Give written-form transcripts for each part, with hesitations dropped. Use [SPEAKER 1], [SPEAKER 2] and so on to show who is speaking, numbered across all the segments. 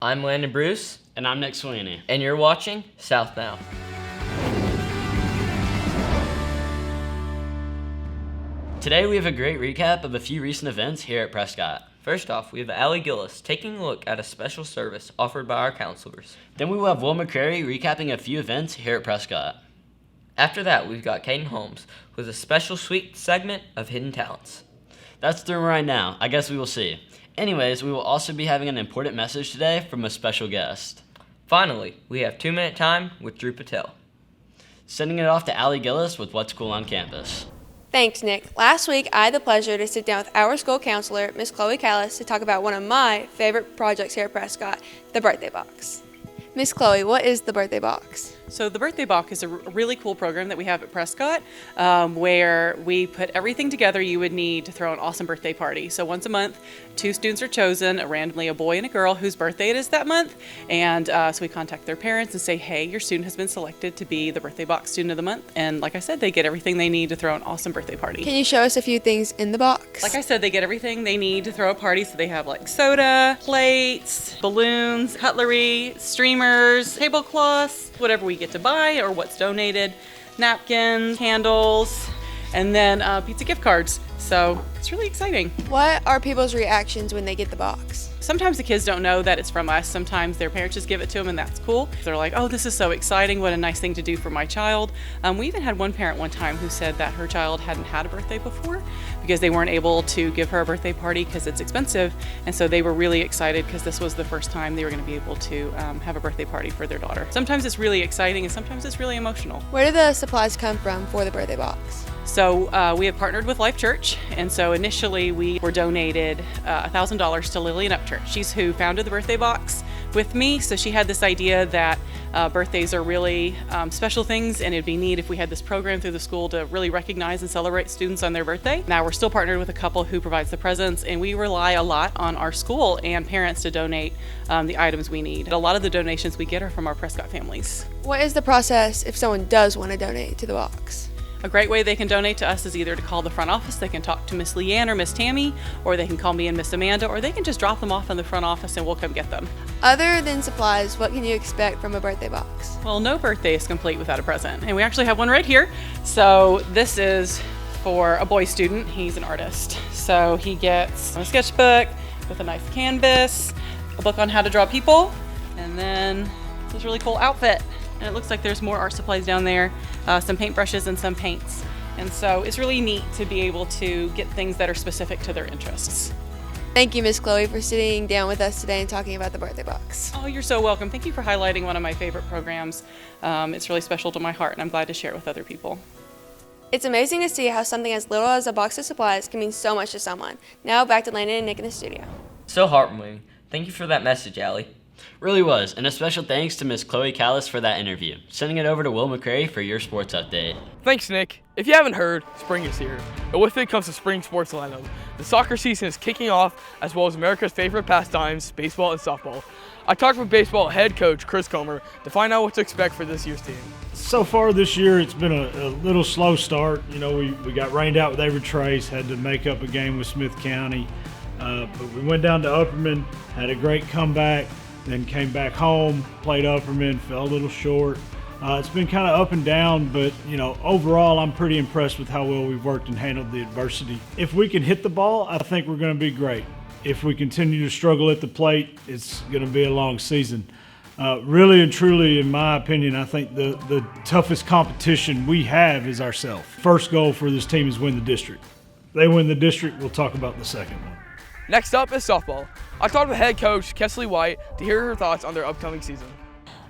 [SPEAKER 1] I'm Landon Bruce.
[SPEAKER 2] And I'm Nick Sweeney.
[SPEAKER 1] And you're watching South Now. Today we have a great recap of a few recent events here at Prescott. First off, we have Allie Gillies taking a look at a special service offered by our counselors. Then we will have McCrary recapping a few events here at Prescott. After that, we've got Cayden Holmes with a special sweet segment of Hidden Talents.
[SPEAKER 2] That's through right now. I guess we will see. Anyways, we will also be having an important message today from a special guest.
[SPEAKER 1] Finally, we have 2-minute time with Dhruv Patel.
[SPEAKER 2] Sending it off to Allie Gillies with What's Cool on Campus.
[SPEAKER 3] Thanks, Nick. Last week, I had the pleasure to sit down with our school counselor, Miss Chloe Callis, to talk about one of my favorite projects here at Prescott, the birthday box. Miss Chloe, what is the birthday box?
[SPEAKER 4] So the Birthday Box is a really cool program that we have at Prescott where we put everything together you would need to throw an awesome birthday party. So once a month, 2 students are chosen, randomly a boy and a girl whose birthday it is that month. And so we contact their parents and say, hey, your student has been selected to be the Birthday Box Student of the Month. And like I said, they get everything they need to throw an awesome birthday party.
[SPEAKER 3] Can you show us a few things in the box?
[SPEAKER 4] Like I said, they get everything they need to throw a party. So they have like soda, plates, balloons, cutlery, streamers, tablecloths, whatever we get to buy or what's donated, napkins, candles, and then pizza gift cards. So it's really exciting.
[SPEAKER 3] What are people's reactions when they get the box?
[SPEAKER 4] Sometimes the kids don't know that it's from us. Sometimes their parents just give it to them and that's cool. They're like, oh, this is so exciting. What a nice thing to do for my child. We even had one parent one time who said that her child hadn't had a birthday before because they weren't able to give her a birthday party because it's expensive. And so they were really excited because this was the first time they were going to be able to have a birthday party for their daughter. Sometimes it's really exciting and sometimes it's really emotional.
[SPEAKER 3] Where do the supplies come from for the birthday box?
[SPEAKER 4] So we have partnered with Life Church, and so initially we were donated $1,000 to Lillian Upchurch. She's who founded the birthday box with me, so she had this idea that birthdays are really special things, and it'd be neat if we had this program through the school to really recognize and celebrate students on their birthday. Now we're still partnered with a couple who provides the presents, and we rely a lot on our school and parents to donate the items we need. A lot of the donations we get are from our Prescott families.
[SPEAKER 3] What is the process if someone does want to donate to the box?
[SPEAKER 4] A great way they can donate to us is either to call the front office, they can talk to Miss Leanne or Miss Tammy, or they can call me and Miss Amanda, or they can just drop them off in the front office and we'll come get them.
[SPEAKER 3] Other than supplies, what can you expect from a birthday box?
[SPEAKER 4] Well, no birthday is complete without a present, and we actually have one right here. So this is for a boy student. He's an artist. So he gets a sketchbook with a nice canvas, a book on how to draw people, and then this really cool outfit. And it looks like there's more art supplies down there, some paintbrushes and some paints. And so it's really neat to be able to get things that are specific to their interests.
[SPEAKER 3] Thank you, Miss Chloe, for sitting down with us today and talking about the birthday box.
[SPEAKER 4] Oh, you're so welcome. Thank you for highlighting one of my favorite programs. It's really special to my heart, and I'm glad to share it with other people.
[SPEAKER 3] It's amazing to see how something as little as a box of supplies can mean so much to someone. Now back to Landon and Nick in the studio.
[SPEAKER 1] So heartwarming. Thank you for that message, Allie.
[SPEAKER 2] Really was, and a special thanks to Miss Chloe Callis for that interview. Sending it over to McCrary for your sports update.
[SPEAKER 5] Thanks, Nick. If you haven't heard, spring is here. And with it comes the spring sports lineup. The soccer season is kicking off, as well as America's favorite pastimes, baseball and softball. I talked with baseball head coach Chris Comer to find out what to expect for this year's team.
[SPEAKER 6] So far this year, it's been a little slow start. You know, we got rained out with Averitt Trace, had to make up a game with Smith County. But we went down to Upperman, had a great comeback. Then came back home, played Upperman, fell a little short. It's been kind of up and down, but you know, overall I'm pretty impressed with how well we've worked and handled the adversity. If we can hit the ball, I think we're going to be great. If we continue to struggle at the plate, it's going to be a long season. Really and truly, in my opinion, I think the toughest competition we have is ourselves. First goal for this team is win the district. If they win the district, we'll talk about the second one.
[SPEAKER 5] Next up is softball. I talked with head coach Kesley White to hear her thoughts on their upcoming season.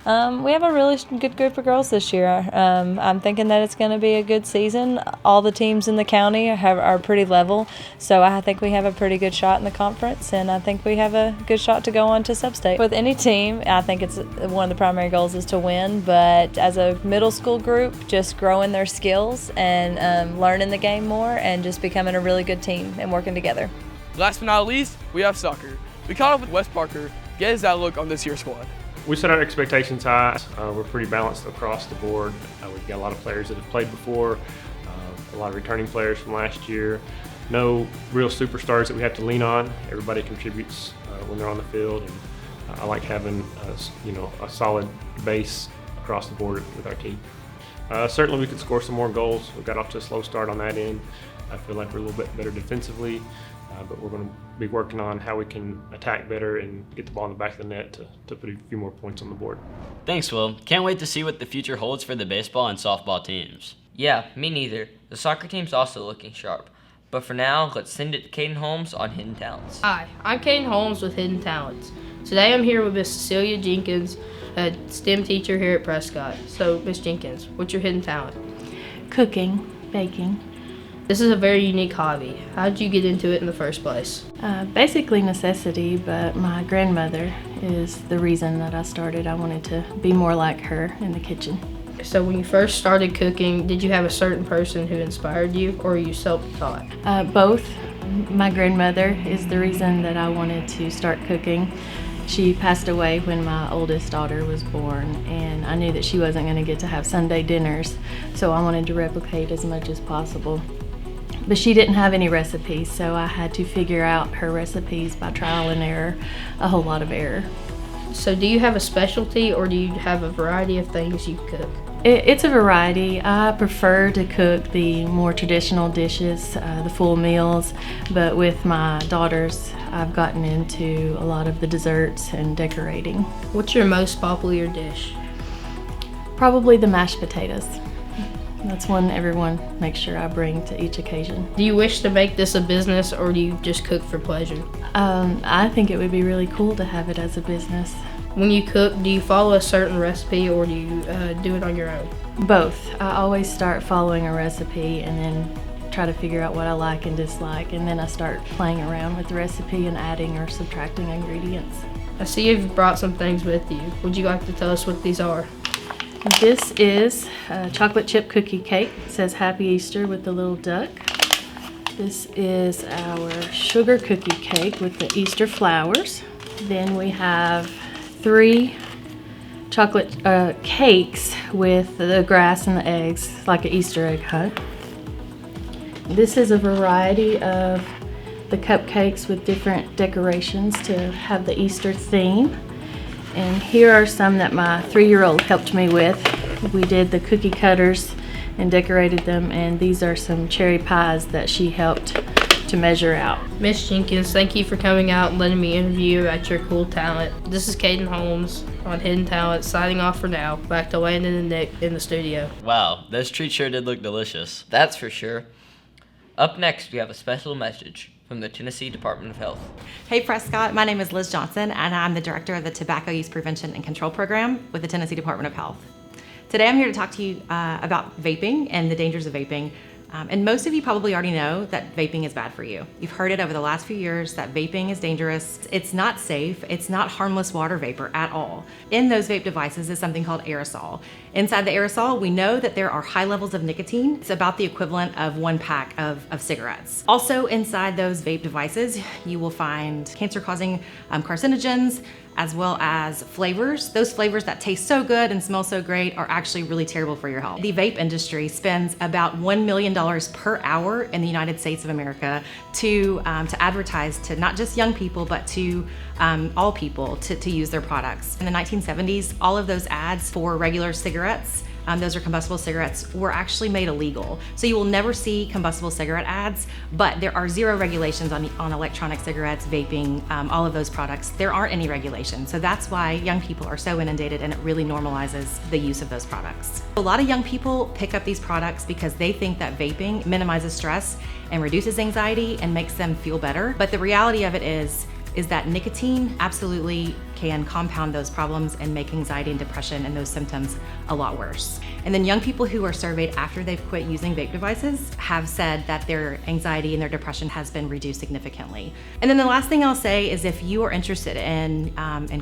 [SPEAKER 7] We have a really good group of girls this year. I'm thinking that it's going to be a good season. All the teams in the county are pretty level, so I think we have a pretty good shot in the conference, and I think we have a good shot to go on to sub-state. With any team, I think it's one of the primary goals is to win, but as a middle school group, just growing their skills and learning the game more and just becoming a really good team and working together.
[SPEAKER 5] Last but not least, we have soccer. We caught up with Wes Parker to get his outlook on this year's squad.
[SPEAKER 8] We set our expectations high. We're pretty balanced across the board. We've got a lot of players that have played before, a lot of returning players from last year. No real superstars that we have to lean on. Everybody contributes when they're on the field, and I like having a solid base across the board with our team. Certainly we could score some more goals. We got off to a slow start on that end. I feel like we're a little bit better defensively, but we're going to be working on how we can attack better and get the ball in the back of the net to put a few more points on the board.
[SPEAKER 2] Thanks, Will. Can't wait to see what the future holds for the baseball and softball teams.
[SPEAKER 1] Yeah, me neither. The soccer team's also looking sharp. But for now, let's send it to Cayden Holmes on Hidden Talents.
[SPEAKER 9] Hi, I'm Cayden Holmes with Hidden Talents. Today I'm here with Miss Cecilia Jenkins, a STEM teacher here at Prescott. So, Miss Jenkins, what's your hidden talent?
[SPEAKER 10] Cooking, baking.
[SPEAKER 9] This is a very unique hobby. How did you get into it in the first place?
[SPEAKER 10] Basically necessity, but my grandmother is the reason that I started. I wanted to be more like her in the kitchen.
[SPEAKER 9] So when you first started cooking, did you have a certain person who inspired you, or are you self-taught?
[SPEAKER 10] Both. My grandmother is the reason that I wanted to start cooking. She passed away when my oldest daughter was born, and I knew that she wasn't going to get to have Sunday dinners, so I wanted to replicate as much as possible. But she didn't have any recipes, so I had to figure out her recipes by trial and error, a whole lot of error.
[SPEAKER 9] So do you have a specialty, or do you have a variety of things you cook?
[SPEAKER 10] It's a variety. I prefer to cook the more traditional dishes, the full meals, but with my daughters, I've gotten into a lot of the desserts and decorating.
[SPEAKER 9] What's your most popular dish?
[SPEAKER 10] Probably the mashed potatoes. That's one everyone makes sure I bring to each occasion.
[SPEAKER 9] Do you wish to make this a business, or do you just cook for pleasure?
[SPEAKER 10] I think it would be really cool to have it as a business.
[SPEAKER 9] When you cook, do you follow a certain recipe, or do you do it on your own?
[SPEAKER 10] Both. I always start following a recipe and then try to figure out what I like and dislike, and then I start playing around with the recipe and adding or subtracting ingredients.
[SPEAKER 9] I see you've brought some things with you. Would you like to tell us what these are?
[SPEAKER 10] This is a chocolate chip cookie cake. It says Happy Easter with the little duck. This is our sugar cookie cake with the Easter flowers. Then we have 3 chocolate cakes with the grass and the eggs, like an Easter egg hunt. This is a variety of the cupcakes with different decorations to have the Easter theme. And here are some that my 3-year-old helped me with. We did the cookie cutters and decorated them, and these are some cherry pies that she helped to measure out.
[SPEAKER 9] Miss Jenkins, thank you for coming out and letting me interview you about your cool talent. This is Cayden Holmes on Hidden Talent, signing off for now. Back to Landon and Nick in the studio.
[SPEAKER 2] Wow, those treats sure did look delicious.
[SPEAKER 1] That's for sure. Up next, we have a special message from the Tennessee Department of Health.
[SPEAKER 11] Hey Prescott, my name is Liz Johnson, and I'm the Director of the Tobacco Use Prevention and Control Program with the Tennessee Department of Health. Today I'm here to talk to you about vaping and the dangers of vaping. And most of you probably already know that vaping is bad for you. You've heard it over the last few years that vaping is dangerous. It's not safe. It's not harmless water vapor at all. In those vape devices is something called aerosol. Inside the aerosol, we know that there are high levels of nicotine. It's about the equivalent of 1 pack of cigarettes. Also inside those vape devices, you will find cancer-causing carcinogens, as well as flavors. Those flavors that taste so good and smell so great are actually really terrible for your health. The vape industry spends about $1 million per hour in the United States of America to advertise to not just young people, but to all people to use their products. In the 1970s, all of those ads for regular cigarettes, those are combustible cigarettes, were actually made illegal. So you will never see combustible cigarette ads, but there are 0 regulations on electronic cigarettes, vaping, all of those products. There aren't any regulations. So that's why young people are so inundated, and it really normalizes the use of those products. A lot of young people pick up these products because they think that vaping minimizes stress and reduces anxiety and makes them feel better. But the reality of it is that nicotine absolutely can compound those problems and make anxiety and depression and those symptoms a lot worse. And then young people who are surveyed after they've quit using vape devices have said that their anxiety and their depression has been reduced significantly. And then the last thing I'll say is, if you are interested in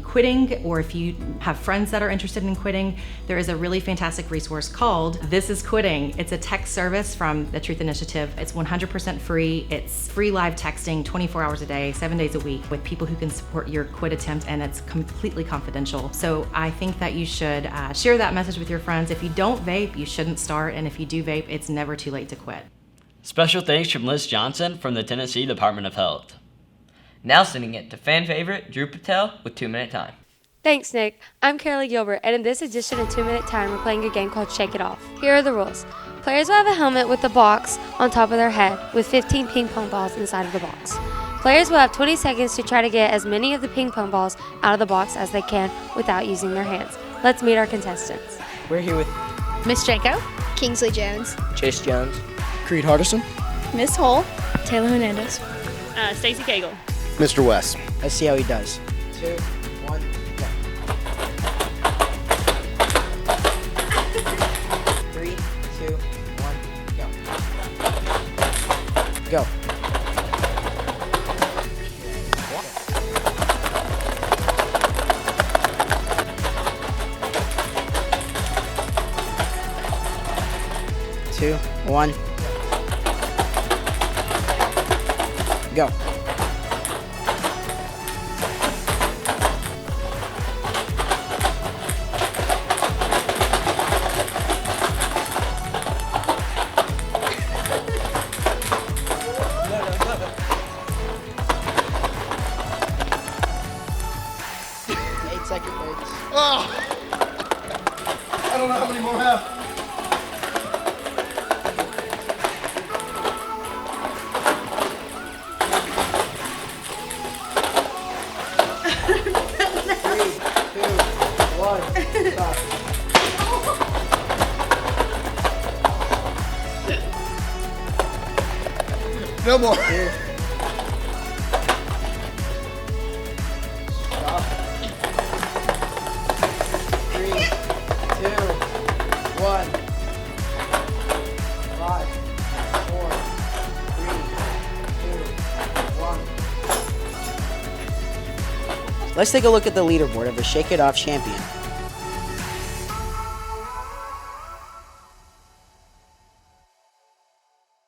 [SPEAKER 11] quitting, or if you have friends that are interested in quitting, there is a really fantastic resource called This Is Quitting. It's a text service from the Truth Initiative. It's 100% free. It's free live texting 24 hours a day, 7 days a week, with people who can support your quit attempt, and it's completely confidential. So I think that you should share that message with your friends. If you don't vape, you shouldn't start, and if you do vape, it's never too late to quit.
[SPEAKER 2] Special thanks from Liz Johnson from the Tennessee Department of Health. Now sending it to fan favorite Dhruv Patel with 2-minute time.
[SPEAKER 3] Thanks, Nick. I'm Cara Gilbert, and in this edition of 2-Minute Time, we're playing a game called Shake It Off. Here are the rules. Players will have a helmet with a box on top of their head with 15 ping pong balls inside of the box. Players will have 20 seconds to try to get as many of the ping pong balls out of the box as they can without using their hands. Let's meet our contestants.
[SPEAKER 12] We're here with
[SPEAKER 13] Miss Janko,
[SPEAKER 14] Kingsley Jones,
[SPEAKER 12] Chase Jones,
[SPEAKER 15] Creed Hardison,
[SPEAKER 13] Miss Hull,
[SPEAKER 14] Taylor Hernandez,
[SPEAKER 16] Stacy Cagle,
[SPEAKER 15] Mr. West.
[SPEAKER 12] Let's see how he does. 2, 1, go. 3, 2, 1, go. Go. 2, 1, go.
[SPEAKER 15] I don't know how many more have. No more.
[SPEAKER 12] Stop. 3, 2, 1. 5, 4, 3, 2, 1. Let's take a look at the leaderboard of the Shake It Off champion.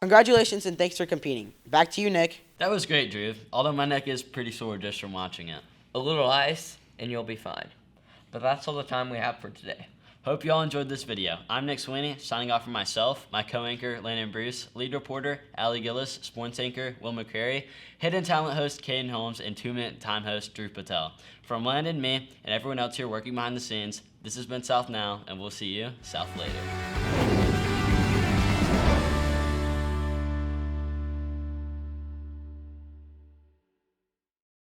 [SPEAKER 12] Congratulations and thanks for competing. Back to you, Nick.
[SPEAKER 2] That was great, Dhruv, although my neck is pretty sore just from watching it. A little ice, and you'll be fine. But that's all the time we have for today. Hope you all enjoyed this video. I'm Nick Sweeney, signing off for myself, my co-anchor, Landon Bruce, lead reporter, Allie Gillies, sports anchor, McCrary, hidden talent host, Cayden Holmes, and 2-Minute Time host, Dhruv Patel. From Landon, me, and everyone else here working behind the scenes, this has been South Now, and we'll see you South later.